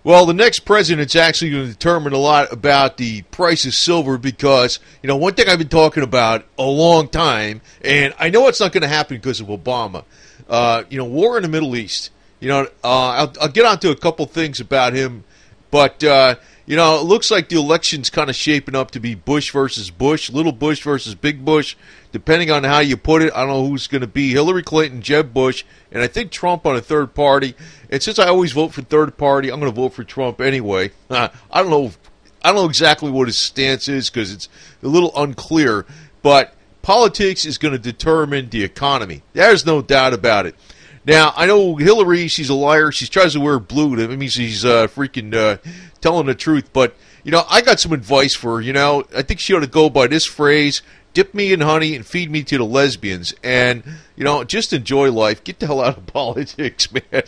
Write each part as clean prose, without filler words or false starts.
Well, the next president's actually going to determine a lot about the price of silver because, one thing I've been talking about a long time, and I know it's not going to happen because of Obama, war in the Middle East. I'll get onto a couple things about him, but, it looks like the election's kind of shaping up to be Bush versus Bush, little Bush versus big Bush, depending on how you put it. I don't know who's going to be Hillary Clinton, Jeb Bush, and I think Trump on a third party. And since I always vote for third party, I'm going to vote for Trump anyway. I don't know exactly what his stance is because it's a little unclear, but politics is going to determine the economy. There's no doubt about it. Now, I know Hillary, she's a liar. She tries to wear blue. That means she's freaking telling the truth. But, I got some advice for her. I think she ought to go by this phrase, dip me in honey and feed me to the lesbians. And, just enjoy life. Get the hell out of politics, man.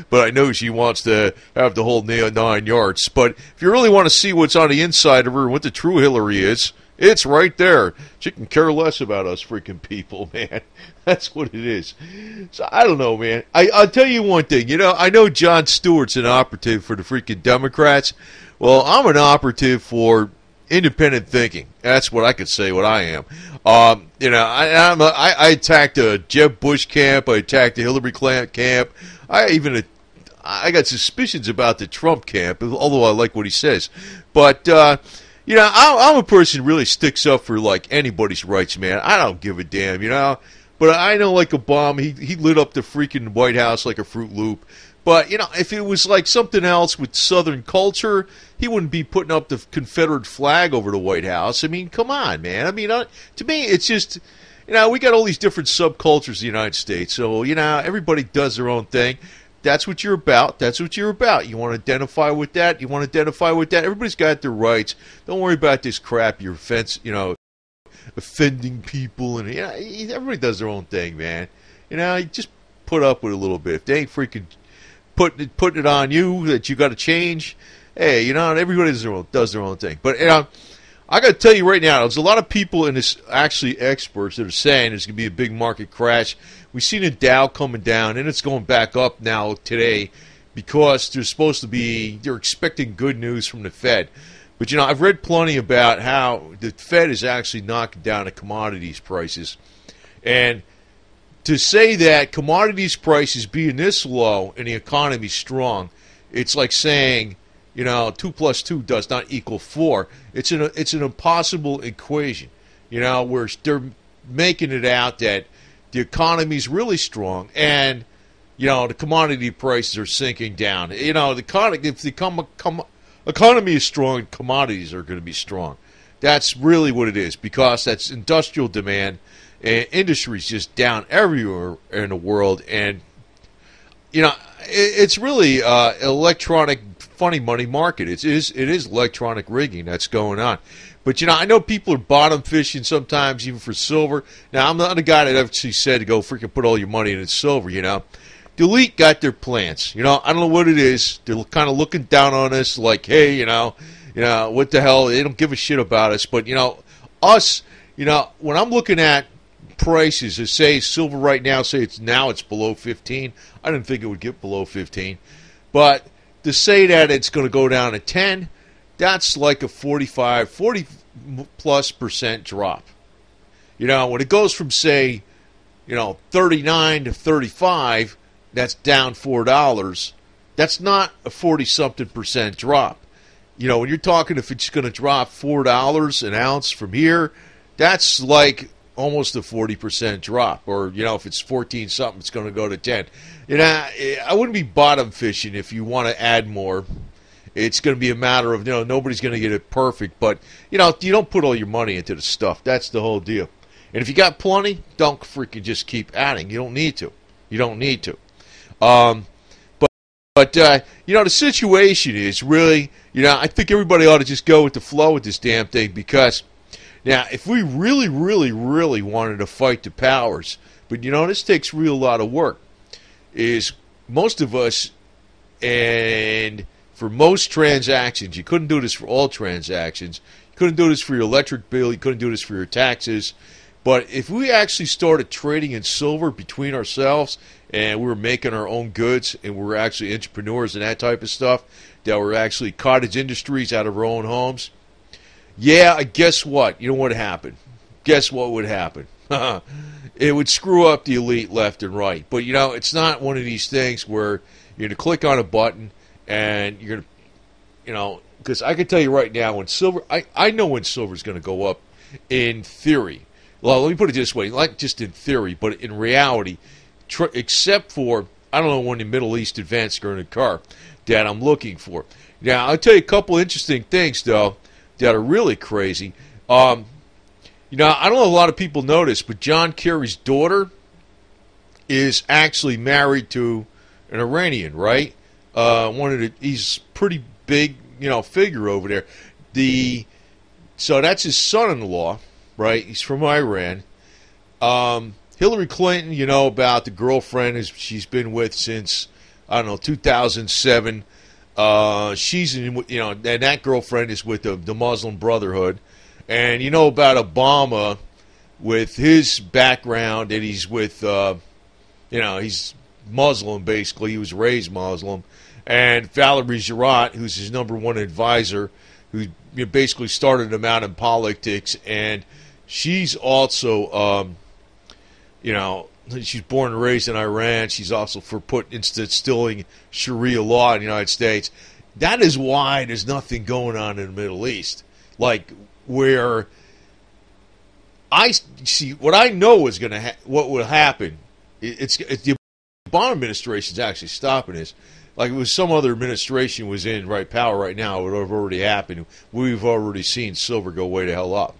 But I know she wants to have the whole 9 yards. But if you really want to see what's on the inside of her and what the true Hillary is, it's right there. She can care less about us freaking people, man. That's what it is. So I don't know, man. I'll tell you one thing. I know Jon Stewart's an operative for the freaking Democrats. Well, I'm an operative for independent thinking. That's what I could say. What I am. I attacked the Jeb Bush camp. I attacked the Hillary Clinton camp. I got suspicions about the Trump camp, although I like what he says. But I'm a person who really sticks up for like anybody's rights, man. I don't give a damn, But I know, like Obama, he lit up the freaking White House like a Fruit Loop. But, if it was like something else with Southern culture, he wouldn't be putting up the Confederate flag over the White House. I mean, come on, man. I mean, to me, it's just, we got all these different subcultures in the United States. So, everybody does their own thing. That's what you're about. That's what you're about. You want to identify with that? You want to identify with that? Everybody's got their rights. Don't worry about this crap. Your offending people, and everybody does their own thing, man. Just put up with it a little bit. If they ain't freaking putting it on you that you got to change, hey, everybody does their own thing. But I got to tell you right now, there's a lot of people in this, actually experts, that are saying there's going to be a big market crash. We've seen the Dow coming down, and it's going back up now today because they're expecting good news from the Fed. But, I've read plenty about how the Fed is actually knocking down the commodities prices. And to say that commodities prices being this low and the economy strong, it's like saying, 2 plus 2 does not equal 4. It's an impossible equation, where they're making it out that the economy's really strong and, the commodity prices are sinking down. If the economy is strong, commodities are going to be strong. That's really what it is, because that's industrial demand, and industry's just down everywhere in the world. And, it's really electronic funny money market. It is electronic rigging that's going on. But, I know people are bottom fishing sometimes, even for silver. Now, I'm not the guy that actually said to go freaking put all your money in silver, The elite got their plans. I don't know what it is. They're kind of looking down on us like, hey, what the hell? They don't give a shit about us. But, us, when I'm looking at prices, to say silver right now, it's below 15. I didn't think it would get below 15. But to say that it's going to go down to 10, that's like a 40 plus % drop. When it goes from, say, 39 to 35, that's down $4. That's not a 40-something % drop. When you're talking, if it's going to drop $4 an ounce from here, that's like almost a 40% drop. Or, if it's 14-something, it's going to go to 10. I wouldn't be bottom fishing if you want to add more. It's going to be a matter of, nobody's going to get it perfect. But, you don't put all your money into the stuff. That's the whole deal. And if you got plenty, don't freaking just keep adding. You don't need to. But the situation is really, I think everybody ought to just go with the flow with this damn thing, because now, if we really, really, really wanted to fight the powers, but this takes a real lot of work, is most of us, and for most transactions, you couldn't do this for all transactions, you couldn't do this for your electric bill, you couldn't do this for your taxes, But if we actually started trading in silver between ourselves and we were making our own goods and we were actually entrepreneurs and that type of stuff, that were actually cottage industries out of our own homes, yeah, guess what? You know what happened? Guess what would happen? It would screw up the elite left and right. But, it's not one of these things where you're going to click on a button and you're going to, because I can tell you right now, when silver, I know when silver is going to go up in theory. Well, let me put it this way, not just in theory, but in reality, except for, I don't know when the Middle East events are going to occur that I'm looking for. Now, I'll tell you a couple interesting things, though, that are really crazy. I don't know if a lot of people notice, but John Kerry's daughter is actually married to an Iranian, right? He's pretty big, figure over there. So that's his son-in-law, right? He's from Iran. Hillary Clinton, about the girlfriend she's been with since, 2007. She's in, and that girlfriend is with the Muslim Brotherhood. And about Obama with his background, and he's with, he's Muslim, basically. He was raised Muslim. And Valerie Jarrett, who's his number one advisor, who basically started him out in politics. And she's also, she's born and raised in Iran. She's also for instilling Sharia law in the United States. That is why there's nothing going on in the Middle East. Like, where I see what I know is what will happen. It's the Obama administration is actually stopping this. Like, it was some other administration was in power right now, it would have already happened. We've already seen silver go way the hell up.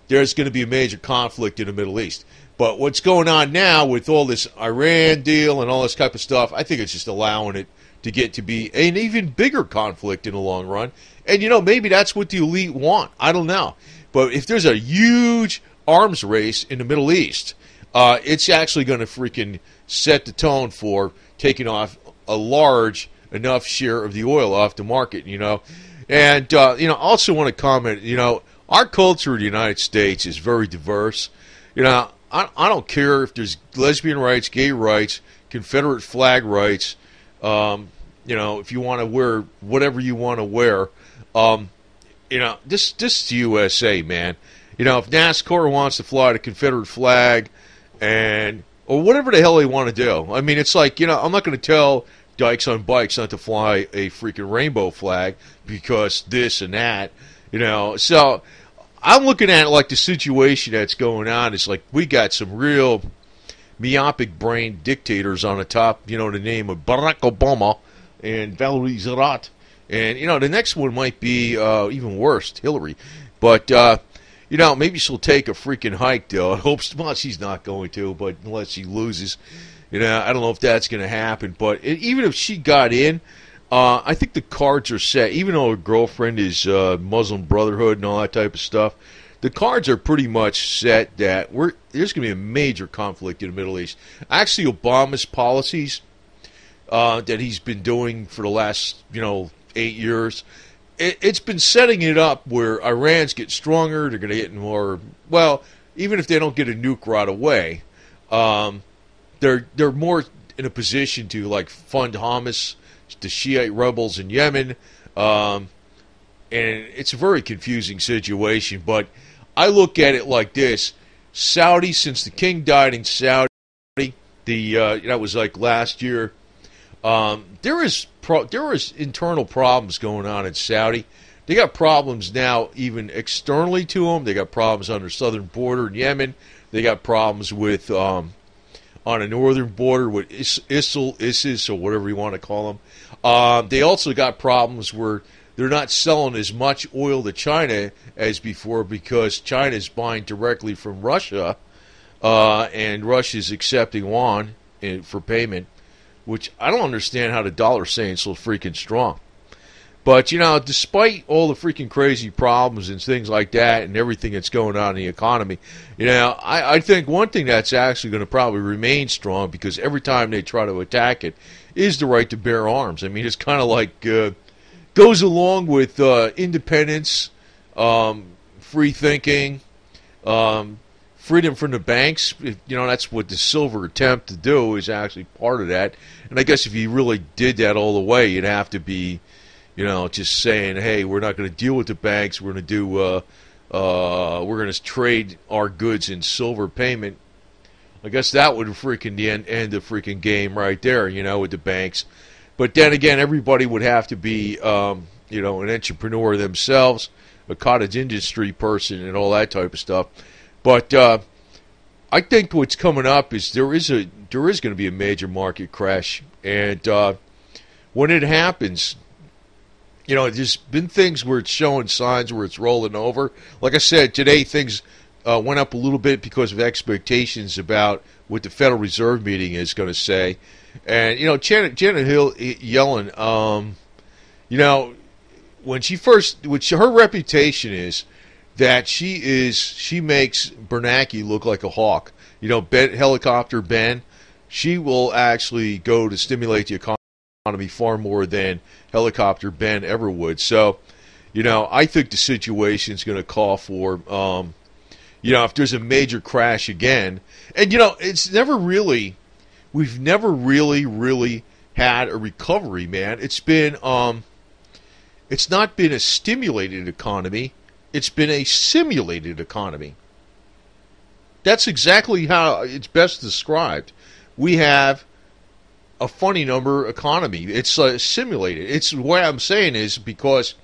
There's going to be a major conflict in the Middle East. But what's going on now with all this Iran deal and all this type of stuff, I think it's just allowing it to get to be an even bigger conflict in the long run. And, maybe that's what the elite want. I don't know. But if there's a huge arms race in the Middle East, it's actually going to freaking set the tone for taking off a large enough share of the oil off the market, And, I also want to comment, our culture in the United States is very diverse. I don't care if there's lesbian rights, gay rights, Confederate flag rights, if you want to wear whatever you want to wear. This is the USA, man. If NASCAR wants to fly the Confederate flag or whatever the hell they want to do. I mean, it's like, I'm not going to tell dykes on bikes not to fly a freaking rainbow flag because this and that, So I'm looking at it like the situation that's going on is like we got some real myopic brain dictators on the top, the name of Barack Obama and Valerie Jarrett. And, the next one might be even worse, Hillary. But, maybe she'll take a freaking hike, though. I hope, well, she's not going to, but unless she loses. I don't know if that's going to happen. But even if she got in, I think the cards are set. Even though her girlfriend is Muslim Brotherhood and all that type of stuff, the cards are pretty much set that there's going to be a major conflict in the Middle East. Actually, Obama's policies that he's been doing for the last, 8 years, it's been setting it up where Iran's get stronger. They're going to get more. Well, even if they don't get a nuke right away, they're more in a position to fund Hamas, the Shiite rebels in Yemen, and it's a very confusing situation. But I look at it like this: Saudi, since the king died in Saudi, that was last year. There is internal problems going on in Saudi. They got problems now even externally to them. They got problems on their southern border in Yemen. They got problems with on a northern border with ISIS, or whatever you want to call them. They also got problems where they're not selling as much oil to China as before because China is buying directly from Russia, and Russia's accepting yuan for payment, which I don't understand how the dollar's staying so freaking strong. But, despite all the freaking crazy problems and things like that and everything that's going on in the economy, I think one thing that's actually going to probably remain strong, because every time they try to attack it, is the right to bear arms. I mean, it's kind of like goes along with independence, free thinking, freedom from the banks. That's what the silver attempt to do is actually part of that. And I guess if you really did that all the way, you'd have to be, just saying, hey, we're not going to deal with the banks. We're going to do, we're going to trade our goods in silver payment. I guess that would freaking end the freaking game right there, with the banks. But then again, everybody would have to be, an entrepreneur themselves, a cottage industry person, and all that type of stuff. But I think what's coming up is there is going to be a major market crash, and when it happens, there's been things where it's showing signs where it's rolling over. Like I said, today things went up a little bit because of expectations about what the Federal Reserve meeting is going to say. And, Janet Yellen, when she first, her reputation is that she makes Bernanke look like a hawk. Helicopter Ben, she will actually go to stimulate the economy far more than Helicopter Ben ever would. So, I think the situation's going to call for, if there's a major crash again, and we've never really had a recovery, man. It's been, it's not been a stimulated economy. It's been a simulated economy. That's exactly how it's best described. We have a funny number economy. It's simulated. It's what I'm saying is because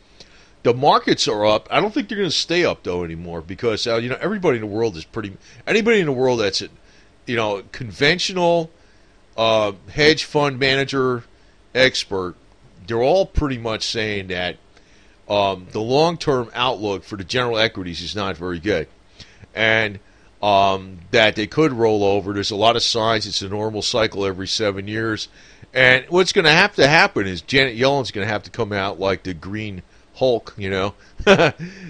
the markets are up. I don't think they're going to stay up though anymore because everybody in the world is anybody in the world that's conventional hedge fund manager expert. They're all pretty much saying that the long-term outlook for the general equities is not very good, and that they could roll over. There's a lot of signs. It's a normal cycle every 7 years, and what's going to have to happen is Janet Yellen's going to have to come out like the Green Hulk,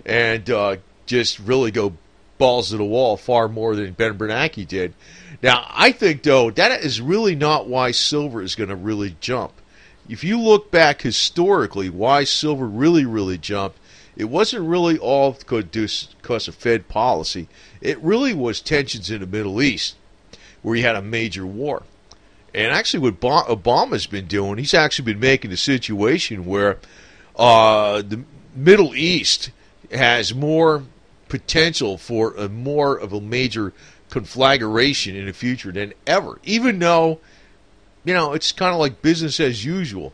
and just really go balls to the wall far more than Ben Bernanke did. Now, I think, though, that is really not why silver is going to really jump. If you look back historically, why silver really jumped, it wasn't really all because of Fed policy. It really was tensions in the Middle East where you had a major war. And actually what Obama's been doing, he's actually been making a situation where the Middle East has more potential for more of a major conflagration in the future than ever, even though it's kind of like business as usual,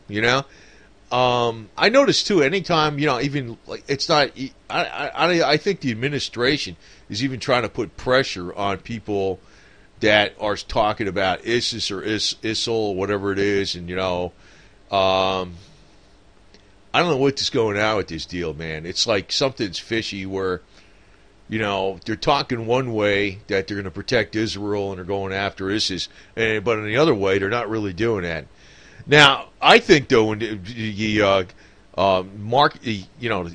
I noticed, too, anytime, even, like, it's not, I think the administration is even trying to put pressure on people that are talking about ISIS or ISIL, whatever it is, and, I don't know what's going on with this deal, man. It's like something's fishy where, they're talking one way that they're going to protect Israel and they're going after ISIS, but in the other way, they're not really doing that. Now, I think, though, when the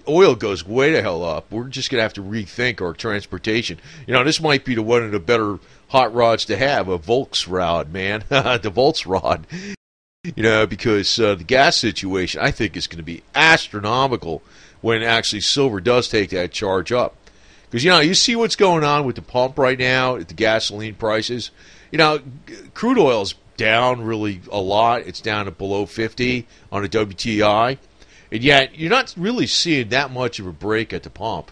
oil goes way the hell up, we're just going to have to rethink our transportation. This might be one of the better hot rods to have, a Volksrad, man, the Volksrad. Because the gas situation, I think, is going to be astronomical when actually silver does take that charge up. Because, you see what's going on with the pump right now at the gasoline prices. Crude oil's down really a lot. It's down to below 50 on a WTI. And yet, you're not really seeing that much of a break at the pump.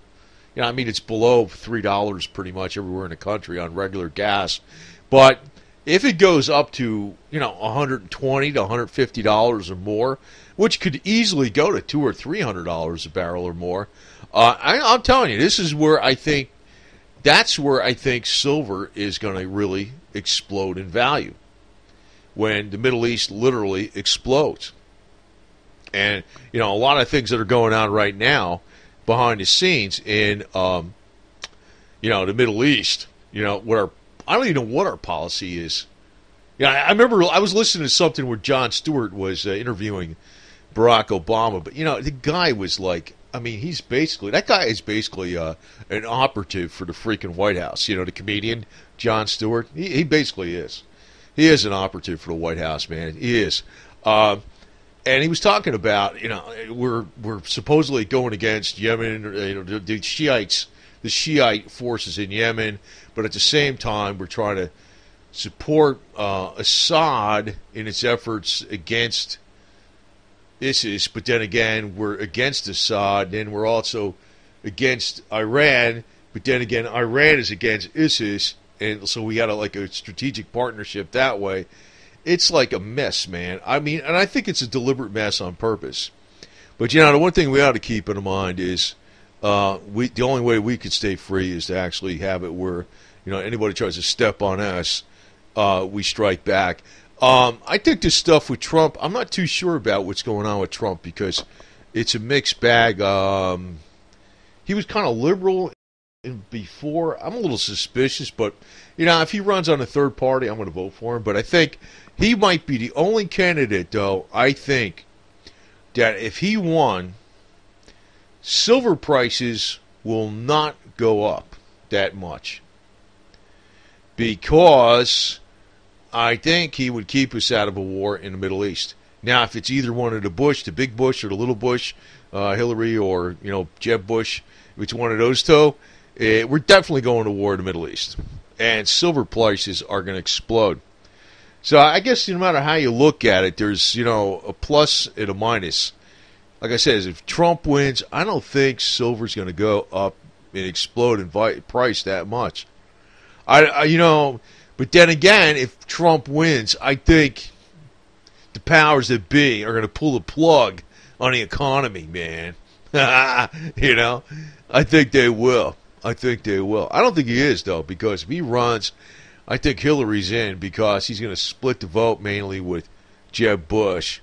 It's below $3 pretty much everywhere in the country on regular gas. But if it goes up to, $120 to $150 or more, which could easily go to $200 or $300 a barrel or more, I'm telling you, this is where I think, silver is going to really explode in value when the Middle East literally explodes. And, a lot of things that are going on right now behind the scenes in, the Middle East, I don't even know what our policy is. I remember I was listening to something where Jon Stewart was interviewing Barack Obama, but, the guy was like, that guy is basically an operative for the freaking White House. The comedian, Jon Stewart, he basically is. He is an operative for the White House, man. He is. And he was talking about, we're supposedly going against Yemen, the Shiites the Shiite forces in Yemen, but at the same time, we're trying to support Assad in its efforts against ISIS. But then again, we're against Assad, and we're also against Iran. But then again, Iran is against ISIS, and so we got a strategic partnership that way. It's like a mess, man. I mean, and I think it's a deliberate mess on purpose. But the one thing we ought to keep in mind is the only way we could stay free is to actually have it where anybody tries to step on us, we strike back. I think this stuff with Trump, I'm not too sure about what's going on with Trump because it's a mixed bag. He was kind of liberal before. I'm a little suspicious, but if he runs on a third party, I'm going to vote for him. But I think he might be the only candidate, though, I think, that if he won, silver prices will not go up that much. Because I think he would keep us out of a war in the Middle East. Now, if it's either one of the Bush, the big Bush or the little Bush, Hillary or, Jeb Bush, if it's one of those two, we're definitely going to war in the Middle East. And silver prices are going to explode. So I guess no matter how you look at it, there's, a plus and a minus. Like I said, if Trump wins, I don't think silver's going to go up and explode in price that much. But then again, if Trump wins, I think the powers that be are going to pull the plug on the economy, man. I think they will. I don't think he is, though, because if he runs, I think Hillary's in because he's going to split the vote mainly with Jeb Bush,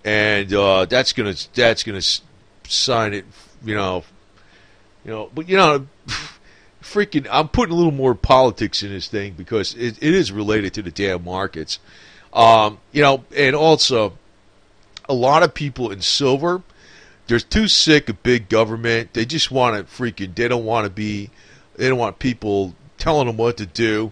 and that's going to sign it, But freaking, I'm putting a little more politics in this thing because it is related to the damn markets, and also a lot of people in silver. They're too sick of big government. They just want to they don't want people telling them what to do.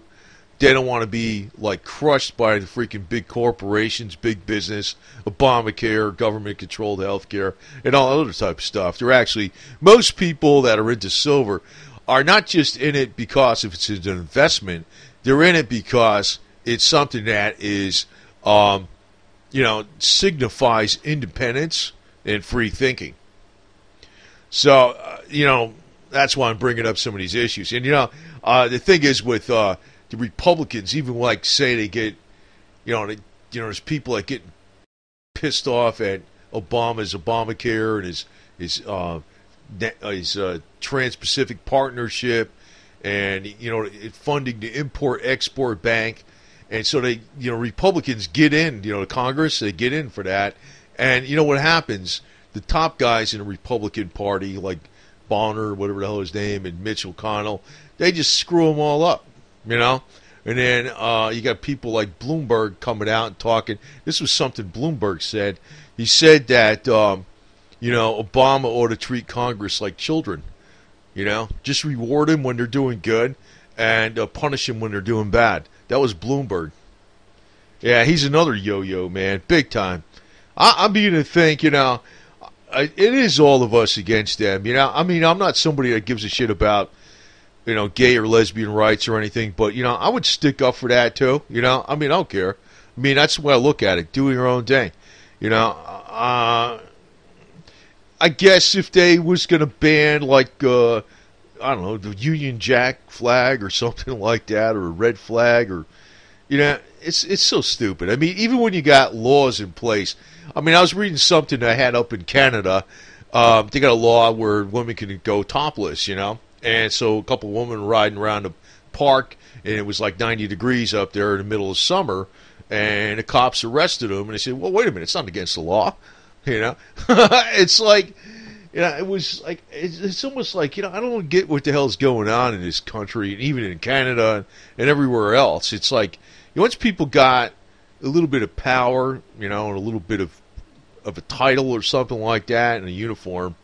They don't want to be crushed by the freaking big corporations, big business, Obamacare, government-controlled healthcare, and all other type of stuff. They're actually, most people that are into silver are not just in it because if it's an investment. They're in it because it's something that is, signifies independence and free thinking. So, that's why I'm bringing up some of these issues. And, the thing is with the Republicans, even say they get, there's people that get pissed off at Obama's Obamacare and his Trans-Pacific Partnership and, funding the Import-Export Bank. And so they, Republicans get in, the Congress, they get in for that. And what happens? The top guys in the Republican Party, like Bonner, whatever the hell his name, and Mitch McConnell, they just screw them all up, And then you got people like Bloomberg coming out and talking. This was something Bloomberg said. He said that, Obama ought to treat Congress like children. Just reward them when they're doing good and punish them when they're doing bad. That was Bloomberg. Yeah, he's another yo-yo, man, big time. I'm beginning to think, it is all of us against them. I'm not somebody that gives a shit about, gay or lesbian rights or anything, but, I would stick up for that too. I don't care. That's the way I look at it. Do your own thing. I guess if they was going to ban, the Union Jack flag or something like that, or a red flag, or, it's so stupid. Even when you got laws in place, I was reading something I had up in Canada. They got a law where women can go topless, and so a couple of women were riding around the park, and it was 90 degrees up there in the middle of summer, and the cops arrested them, and they said, well, wait a minute, it's not against the law, It's it was it's almost I don't get what the hell's going on in this country, and even in Canada and everywhere else. It's once people got a little bit of power, and a little bit of a title or something like that, and a uniform,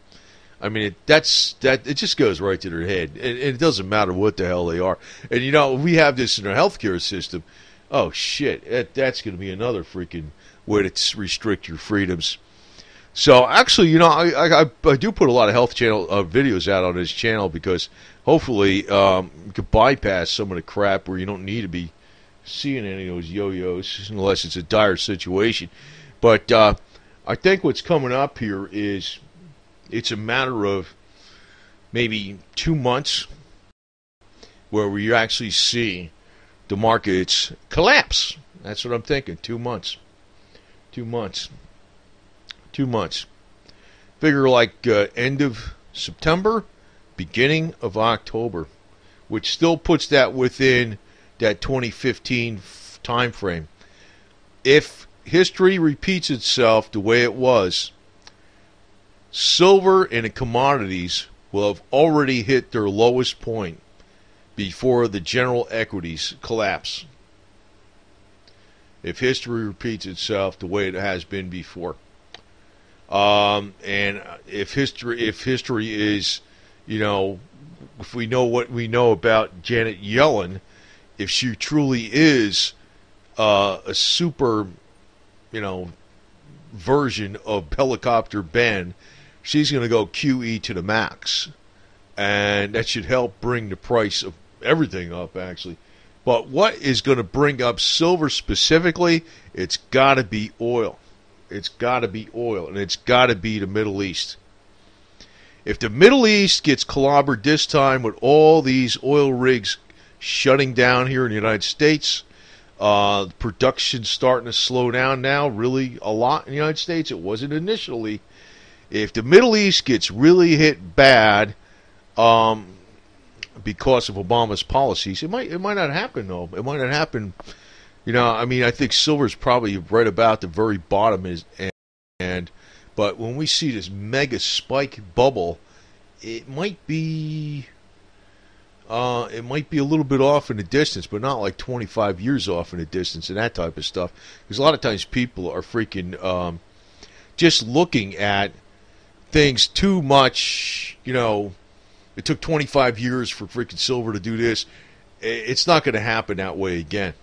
it just goes right to their head, and it doesn't matter what the hell they are. And we have this in our healthcare system. Oh shit, that's going to be another freaking way to restrict your freedoms. So actually, I do put a lot of health channel videos out on this channel because hopefully you could bypass some of the crap where you don't need to be seeing any of those yo-yos unless it's a dire situation. But I think what's coming up here is it's a matter of maybe 2 months where we actually see the markets collapse. That's what I'm thinking. 2 months. 2 months. 2 months. Figure like end of September, beginning of October, which still puts that within that 2015 time frame. If history repeats itself the way it was, silver and the commodities will have already hit their lowest point before the general equities collapse. If history repeats itself the way it has been before. And if history is, if we know what we know about Janet Yellen, if she truly is a super, version of Helicopter Ben, she's going to go QE to the max. And that should help bring the price of everything up, actually. But what is going to bring up silver specifically? It's got to be oil. It's got to be oil, and it's got to be the Middle East. If the Middle East gets clobbered this time with all these oil rigs shutting down here in the United States, production's starting to slow down now, really a lot in the United States. It wasn't initially. If the Middle East gets really hit bad because of Obama's policies, it might not happen, though. It might not happen. I think silver's probably right about the very bottom but when we see this mega spike bubble, it might be a little bit off in the distance, but not like 25 years off in the distance and that type of stuff. Because a lot of times people are freaking just looking at things too much. It took 25 years for freaking silver to do this. It's not going to happen that way again.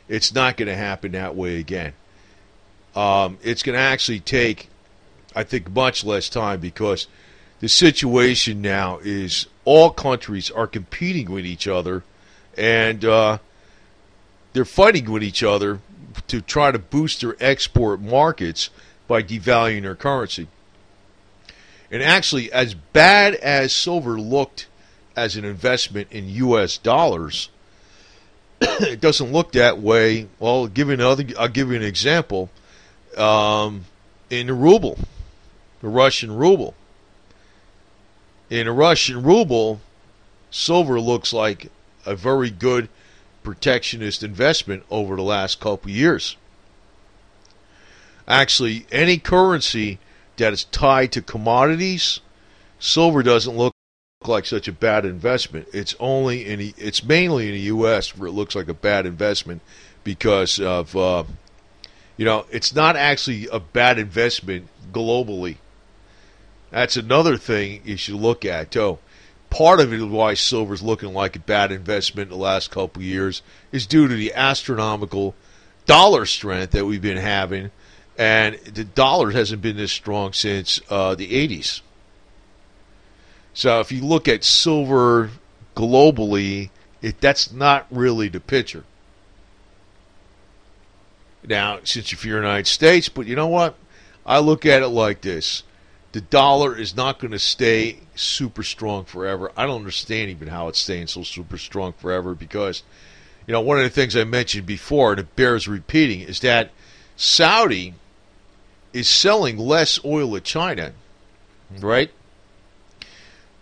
It's not going to happen that way again. It's going to actually take, I think, much less time because the situation now is all countries are competing with each other and they're fighting with each other to try to boost their export markets by devaluing their currency. And actually, as bad as silver looked as an investment in U.S. dollars, it doesn't look that way. Well, I'll give you an example. In the ruble, the Russian ruble. In the Russian ruble, silver looks like a very good protectionist investment over the last couple of years. Actually, any currency that is tied to commodities, silver doesn't look like such a bad investment. It's mainly in the U.S. where it looks like a bad investment because of it's not actually a bad investment globally. That's another thing you should look at too. Part of it why silver's looking like a bad investment in the last couple of years is due to the astronomical dollar strength that we've been having, and the dollar hasn't been this strong since the 80s. So if you look at silver globally, that's not really the picture. Now, since if you're in the United States, but you know what? I look at it like this. The dollar is not going to stay super strong forever. I don't understand even how it's staying so super strong forever because, one of the things I mentioned before, and it bears repeating, is that Saudi is selling less oil to China, right?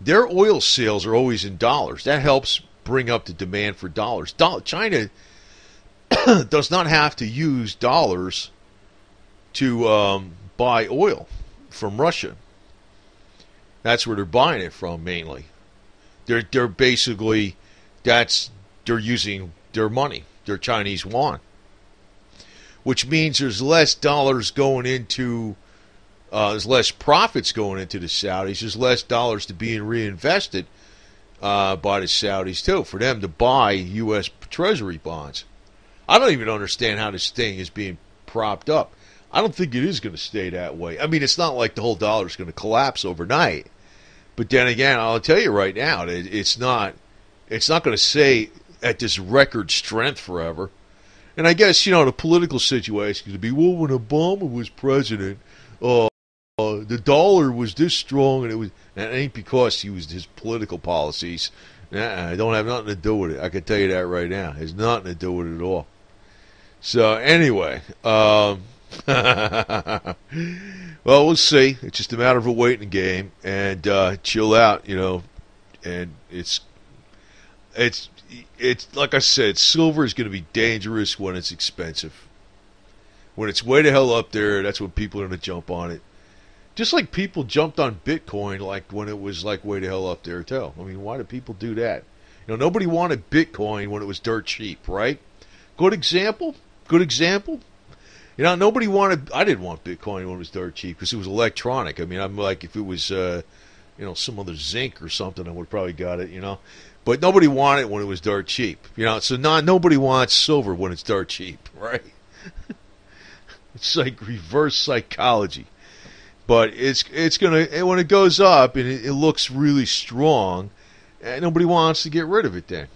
Their oil sales are always in dollars. That helps bring up the demand for dollars. China does not have to use dollars to buy oil from Russia. That's where they're buying it from mainly. They're basically they're using their money, their Chinese yuan, which means there's less dollars going into. There's less profits going into the Saudis. There's less dollars to being reinvested by the Saudis, too, for them to buy U.S. Treasury bonds. I don't even understand how this thing is being propped up. I don't think it is going to stay that way. I mean, it's not like the whole dollar is going to collapse overnight. But then again, I'll tell you right now, it's not going to stay at this record strength forever. And I guess, the political situation could be, well, when Obama was president, the dollar was this strong, and it ain't because his political policies. It don't have nothing to do with it. I can tell you that right now. It has nothing to do with it at all. So anyway, well, we'll see. It's just a matter of a waiting game, and chill out, and it's like I said, silver is going to be dangerous when it's expensive. When it's way the hell up there, that's when people are going to jump on it. Just like people jumped on Bitcoin, like when it was like way the hell up there too. I mean, why do people do that? Nobody wanted Bitcoin when it was dirt cheap, right? Good example. Nobody wanted. I didn't want Bitcoin when it was dirt cheap because it was electronic. I mean, I'm like, if it was, some other zinc or something, I would have probably got it, But nobody wanted it when it was dirt cheap, So nobody wants silver when it's dirt cheap, right? It's like reverse psychology. But it's gonna, when it goes up and it looks really strong, nobody wants to get rid of it then.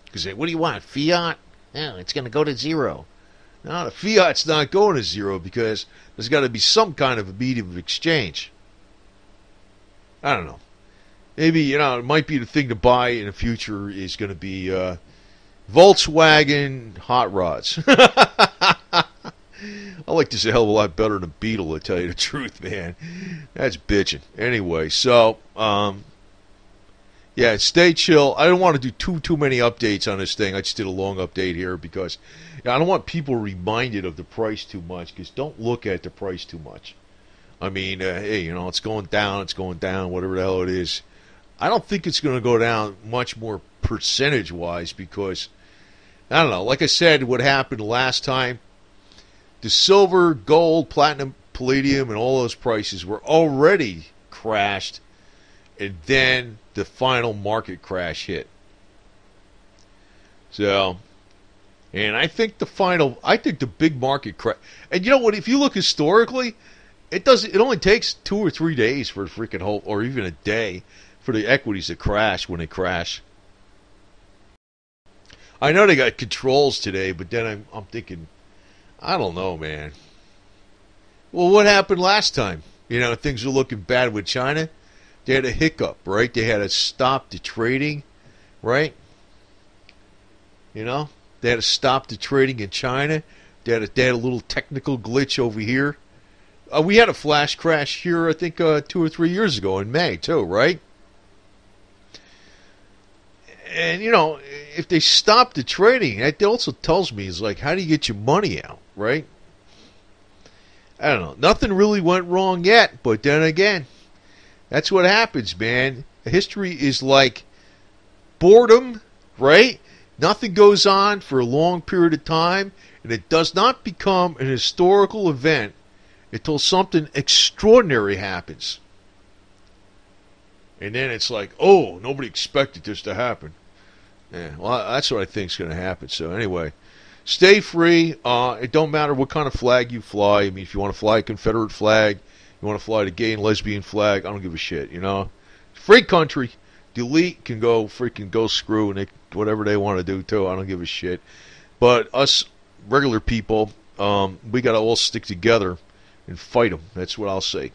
Because what do you want, fiat? No, it's going to go to zero. No, the fiat's not going to zero because there's got to be some kind of a medium of exchange. I don't know. Maybe, it might be the thing to buy in the future is going to be Volkswagen hot rods. I like this a hell of a lot better than a Beetle, to tell you the truth, man. That's bitching. Anyway, so, yeah, stay chill. I don't want to do too many updates on this thing. I just did a long update here because I don't want people reminded of the price too much, because don't look at the price too much. I mean, hey, it's going down, whatever the hell it is. I don't think it's going to go down much more percentage-wise because, I don't know, like I said, what happened last time, the silver, gold, platinum, palladium, and all those prices were already crashed, and then the final market crash hit. So, and I think the big market crash, and you know what, if you look historically, it only takes 2 or 3 days for a freaking whole, or even a day, for the equities to crash when they crash. I know they got controls today, but then I'm thinking, I don't know, man. Well, what happened last time? Things were looking bad with China. They had a hiccup, right? They had to stop the trading, right? They had to stop the trading in China. They had a little technical glitch over here. We had a flash crash here, I think, 2 or 3 years ago in May, too, right? And, if they stop the trading, that also tells me, is like, how do you get your money out, right? I don't know. Nothing really went wrong yet, but then again, that's what happens, man. History is like boredom, right? Nothing goes on for a long period of time, and it does not become an historical event until something extraordinary happens. And then it's like, oh, nobody expected this to happen. Yeah, well, that's what I think is going to happen. So anyway, stay free. It don't matter what kind of flag you fly. I mean, if you want to fly a Confederate flag, you want to fly the gay and lesbian flag, I don't give a shit, Free country. The elite can go screw and whatever they want to do too. I don't give a shit. But us regular people, we got to all stick together and fight them. That's what I'll say.